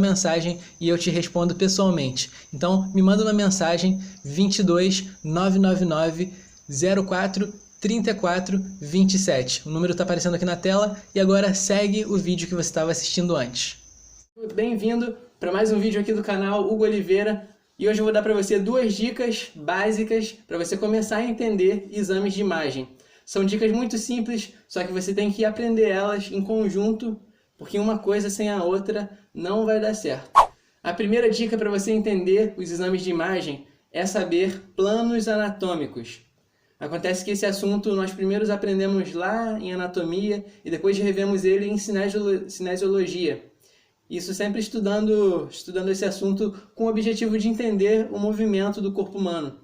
mensagem e eu te respondo pessoalmente. Então, me manda uma mensagem 22 999 04 34 27. O número está aparecendo aqui na tela e agora segue o vídeo que você estava assistindo antes. Bem-vindo para mais um vídeo aqui do canal Hugo Oliveira e hoje eu vou dar para você duas dicas básicas para você começar a entender exames de imagem. São dicas muito simples, só que você tem que aprender elas em conjunto, porque uma coisa sem a outra não vai dar certo. A primeira dica para você entender os exames de imagem é saber planos anatômicos. Acontece que esse assunto nós primeiros aprendemos lá em anatomia e depois revemos ele em cinesiologia. Isso sempre estudando esse assunto com o objetivo de entender o movimento do corpo humano.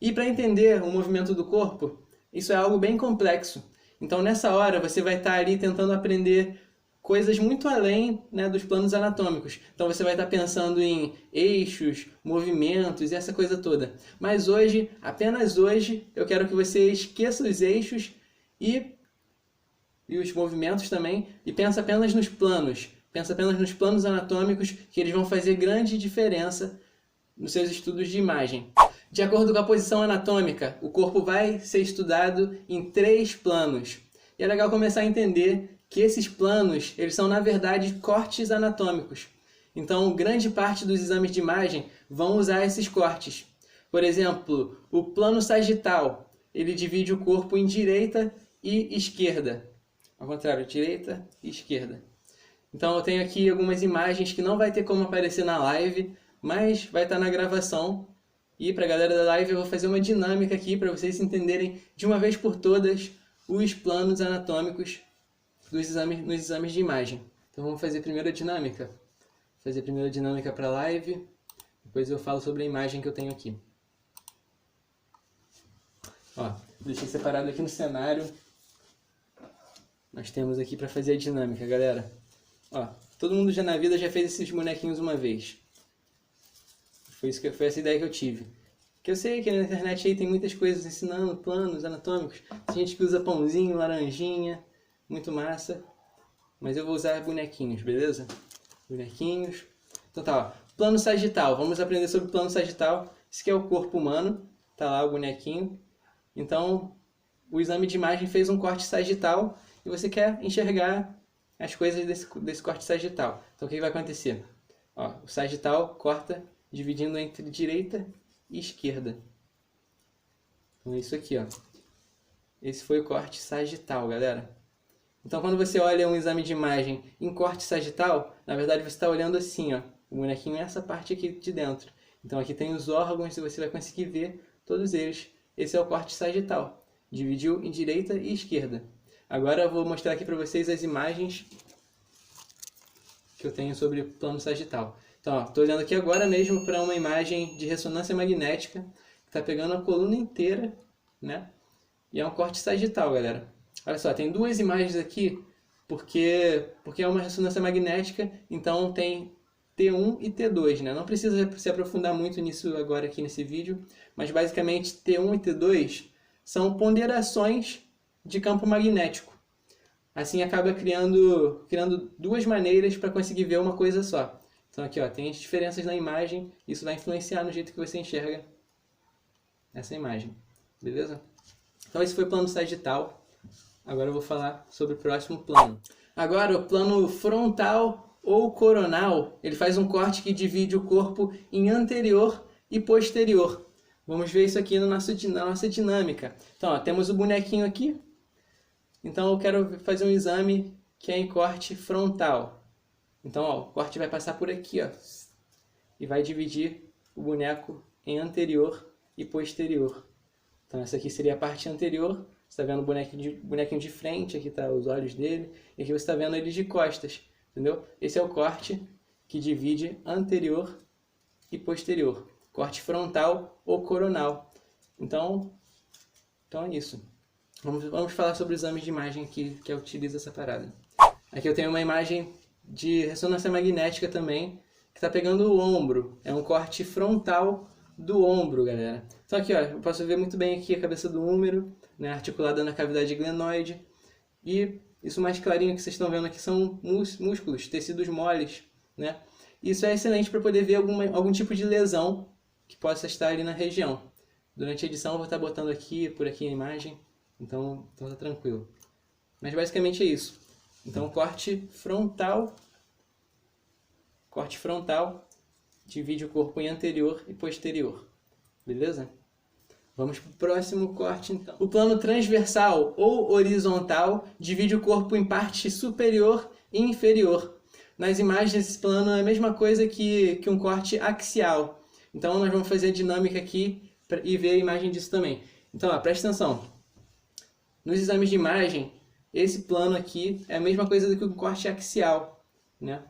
E para entender o movimento do corpo, isso é algo bem complexo. Então nessa hora você vai estar ali tentando aprender coisas muito além, né, dos planos anatômicos. Então você vai estar pensando em eixos, movimentos e essa coisa toda. Mas hoje, apenas hoje, eu quero que você esqueça os eixos e os movimentos também e pense apenas nos planos. Pensa apenas nos planos anatômicos, que eles vão fazer grande diferença nos seus estudos de imagem. De acordo com a posição anatômica, o corpo vai ser estudado em 3 planos. E é legal começar a entender que esses planos, eles são na verdade cortes anatômicos. Então, grande parte dos exames de imagem vão usar esses cortes. Por exemplo, o plano sagital, ele divide o corpo em direita e esquerda. Ao contrário, direita e esquerda. Então eu tenho aqui algumas imagens que não vai ter como aparecer na live, mas vai estar na gravação. E para a galera da live eu vou fazer uma dinâmica aqui para vocês entenderem de uma vez por todas os planos anatômicos nos exames de imagem. Então vamos fazer primeiro a dinâmica. Fazer primeiro a dinâmica para a live, depois eu falo sobre a imagem que eu tenho aqui. Ó, deixei separado aqui no cenário. Nós temos aqui para fazer a dinâmica, galera. Ó, todo mundo já na vida já fez esses bonequinhos uma vez. Foi essa ideia que eu tive. Que eu sei que na internet aí tem muitas coisas ensinando planos anatômicos. Tem gente que usa pãozinho, laranjinha, muito massa. Mas eu vou usar bonequinhos, beleza? Bonequinhos. Então tá, ó. Plano sagital. Vamos aprender sobre o plano sagital. Esse aqui é o corpo humano. Tá lá o bonequinho. Então, o exame de imagem fez um corte sagital e você quer enxergar as coisas desse corte sagital. Então o que vai acontecer? Ó, o sagital corta dividindo entre direita e esquerda. Então é isso aqui, ó. Esse foi o corte sagital, galera. Então quando você olha um exame de imagem em corte sagital, na verdade você está olhando assim, ó. O bonequinho é essa parte aqui de dentro. Então aqui tem os órgãos e você vai conseguir ver todos eles. Esse é o corte sagital. Dividiu em direita e esquerda. Agora eu vou mostrar aqui para vocês as imagens que eu tenho sobre o plano sagital. Então, estou olhando aqui agora mesmo para uma imagem de ressonância magnética que está pegando a coluna inteira, né? E é um corte sagital, galera. Olha só, tem duas imagens aqui porque é uma ressonância magnética, então tem T1 e T2, né? Não precisa se aprofundar muito nisso agora aqui nesse vídeo, mas basicamente T1 e T2 são ponderações de campo magnético. Assim acaba criando duas maneiras para conseguir ver uma coisa só. Então aqui ó, tem as diferenças na imagem, isso vai influenciar no jeito que você enxerga essa imagem. Beleza? Então esse foi o plano sagital. Agora eu vou falar sobre o próximo plano. Agora o plano frontal ou coronal, ele faz um corte que divide o corpo em anterior e posterior. Vamos ver isso aqui na nossa dinâmica. Então ó, temos o bonequinho aqui. Então eu quero fazer um exame que é em corte frontal. Então ó, o corte vai passar por aqui, ó, e vai dividir o boneco em anterior e posterior. Então essa aqui seria a parte anterior. Você está vendo o bonequinho de frente, aqui está os olhos dele, e aqui você está vendo ele de costas, entendeu? Esse é o corte que divide anterior e posterior. Corte frontal ou coronal. Então é isso. Vamos falar sobre os exames de imagem aqui que utiliza essa parada. Aqui eu tenho uma imagem de ressonância magnética também, que está pegando o ombro. É um corte frontal do ombro, galera. Então aqui, ó, eu posso ver muito bem aqui a cabeça do húmero, né, articulada na cavidade glenoide. E isso mais clarinho que vocês estão vendo aqui são músculos, tecidos moles, né? Isso é excelente para poder ver algum tipo de lesão que possa estar ali na região. Durante a edição eu vou estar botando aqui, por aqui a imagem, então tá tranquilo. Mas basicamente é isso. Então corte frontal, divide o corpo em anterior e posterior, beleza? Vamos para o próximo corte então. O plano transversal ou horizontal divide o corpo em parte superior e inferior. Nas imagens esse plano é a mesma coisa que um corte axial. Então nós vamos fazer a dinâmica aqui e ver a imagem disso também. Então, ó, presta atenção. Nos exames de imagem, esse plano aqui é a mesma coisa do que um corte axial, né?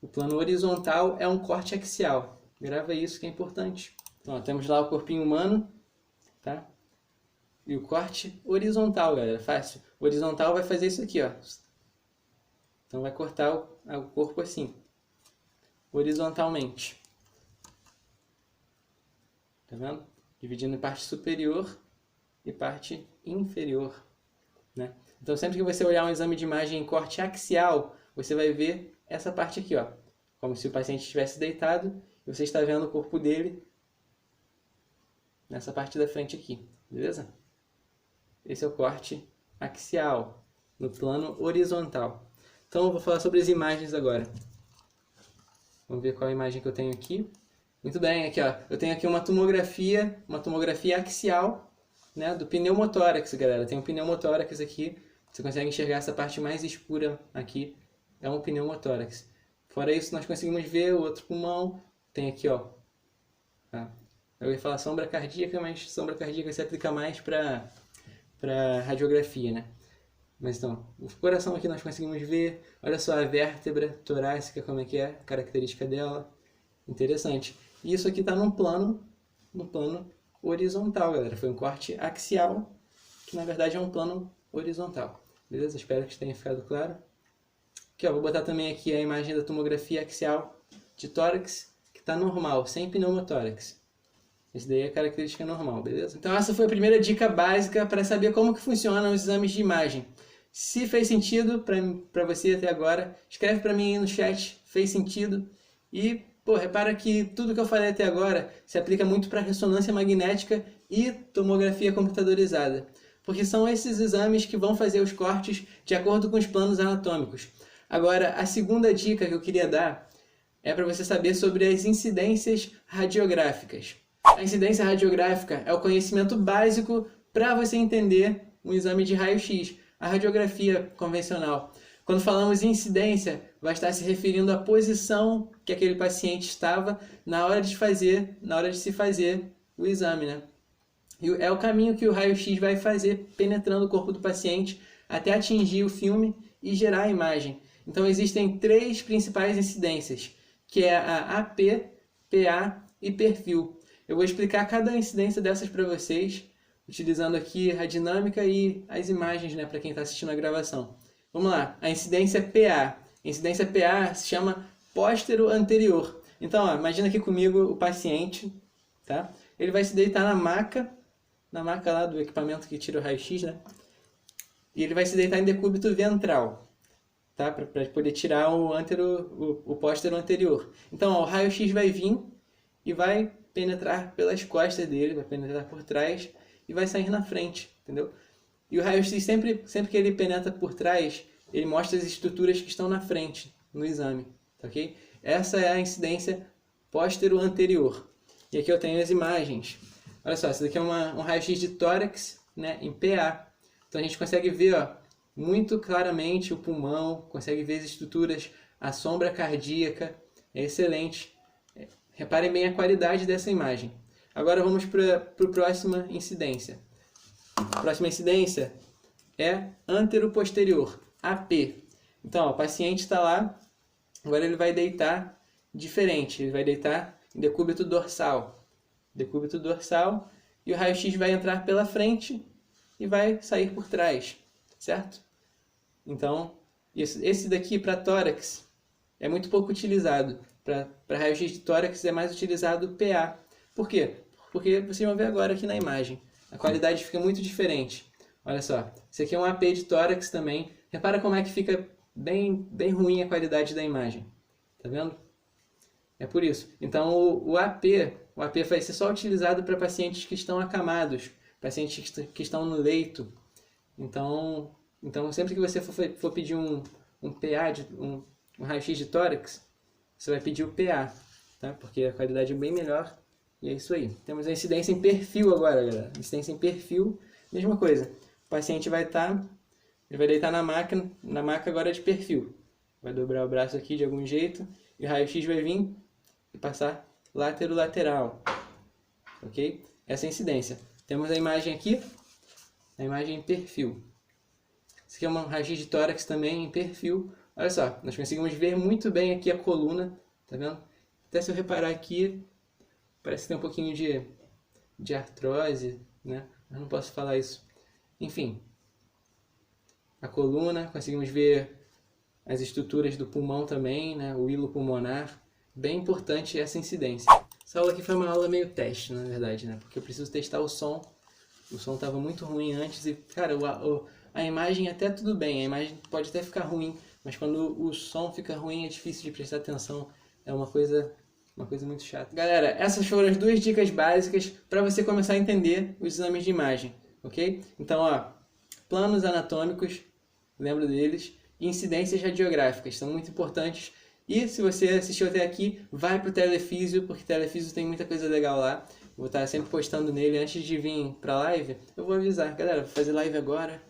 O plano horizontal é um corte axial. Grava isso que é importante. Então, ó, temos lá o corpinho humano, tá? E o corte horizontal, galera, fácil. O horizontal vai fazer isso aqui, ó. Então vai cortar o corpo assim, horizontalmente. Tá vendo? Dividindo em parte superior e parte inferior, né? Então sempre que você olhar um exame de imagem em corte axial, você vai ver essa parte aqui, ó, como se o paciente estivesse deitado e você está vendo o corpo dele nessa parte da frente aqui, beleza? Esse é o corte axial, no plano horizontal. Então eu vou falar sobre as imagens agora. Vamos ver qual a imagem que eu tenho aqui. Muito bem, aqui ó, eu tenho aqui uma tomografia axial, né, do pneumotórax, galera. Tem um pneumotórax aqui, você consegue enxergar essa parte mais escura aqui, é um pneumotórax. Fora isso, nós conseguimos ver o outro pulmão, tem aqui ó, tá? Eu ia falar sombra cardíaca, mas sombra cardíaca se aplica mais para radiografia, né? Mas então, o coração aqui nós conseguimos ver, olha só a vértebra torácica, como é que é, a característica dela, interessante. E isso aqui está no plano horizontal, galera. Foi um corte axial, que na verdade é um plano horizontal. Beleza? Espero que tenha ficado claro. Aqui, ó, vou botar também aqui a imagem da tomografia axial de tórax, que está normal, sem pneumotórax. Esse daí é a característica normal, beleza? Então essa foi a primeira dica básica para saber como que funcionam os exames de imagem. Se fez sentido para você até agora, escreve para mim aí no chat, fez sentido. E, pô, repara que tudo que eu falei até agora se aplica muito para ressonância magnética e tomografia computadorizada. Porque são esses exames que vão fazer os cortes de acordo com os planos anatômicos. Agora, a segunda dica que eu queria dar é para você saber sobre as incidências radiográficas. A incidência radiográfica é o conhecimento básico para você entender um exame de raio-x, a radiografia convencional. Quando falamos em incidência, vai estar se referindo à posição que aquele paciente estava na hora de se fazer o exame, né? E é o caminho que o raio-x vai fazer penetrando o corpo do paciente até atingir o filme e gerar a imagem. Então existem três principais incidências, que é a AP, PA e perfil. Eu vou explicar cada incidência dessas para vocês, utilizando aqui a dinâmica e as imagens, né, para quem está assistindo a gravação. Vamos lá, a incidência PA. A incidência PA se chama póstero anterior. Então, ó, imagina aqui comigo o paciente, tá? Ele vai se deitar na maca lá do equipamento que tira o raio-x, né? E ele vai se deitar em decúbito ventral, tá? Para poder tirar o póstero anterior. Então, ó, o raio-x vai vir e vai penetrar pelas costas dele, vai penetrar por trás e vai sair na frente, entendeu? E o raio-x, sempre que ele penetra por trás, ele mostra as estruturas que estão na frente, no exame, tá ok? Essa é a incidência póstero anterior. E aqui eu tenho as imagens. Olha só, essa daqui é um raio-x de tórax, né, em PA. Então a gente consegue ver, ó, muito claramente o pulmão, consegue ver as estruturas, a sombra cardíaca, é excelente. Reparem bem a qualidade dessa imagem. Agora vamos para a próxima incidência. A próxima incidência é antero-posterior, AP. Então, ó, o paciente está lá, agora ele vai deitar diferente, ele vai deitar em decúbito dorsal. Decúbito dorsal, e o raio-x vai entrar pela frente e vai sair por trás, certo? Então, esse daqui para tórax é muito pouco utilizado. Para raio-x de tórax é mais utilizado o PA. Por quê? Porque vocês vão ver agora aqui na imagem. A qualidade fica muito diferente. Olha só, esse aqui é um AP de tórax também. Repara como é que fica bem ruim a qualidade da imagem. Tá vendo? É por isso. Então, o AP vai ser só utilizado para pacientes que estão acamados, pacientes que estão no leito. Então sempre que você for pedir um PA, um raio-x de tórax, você vai pedir o PA, tá? Porque a qualidade é bem melhor. E é isso aí. Temos a incidência em perfil agora, galera. Incidência em perfil, mesma coisa. O paciente ele vai deitar na maca agora de perfil. Vai dobrar o braço aqui de algum jeito e o raio-x vai vir e passar lateral, ok? Essa é a incidência. Temos a imagem aqui, a imagem em perfil. Esse aqui é um raio-x de tórax também em perfil. Olha só, nós conseguimos ver muito bem aqui a coluna, tá vendo? Até se eu reparar aqui, parece que tem um pouquinho de artrose, né? Eu não posso falar isso. Enfim, a coluna, conseguimos ver as estruturas do pulmão também, né? O hilo pulmonar. Bem importante essa incidência. Essa aula aqui foi uma aula meio teste, na verdade, né? Porque eu preciso testar o som. O som estava muito ruim antes e, cara, a imagem até tudo bem, a imagem pode até ficar ruim, mas quando o som fica ruim é difícil de prestar atenção, é uma coisa muito chata. Galera, essas foram as 2 dicas básicas para você começar a entender os exames de imagem, ok? Então, ó, planos anatômicos, lembra deles, e incidências radiográficas, são muito importantes. E se você assistiu até aqui, vai pro Telefísio, porque Telefísio tem muita coisa legal lá. Vou estar sempre postando nele antes de vir pra live. Eu vou avisar, galera, vou fazer live agora.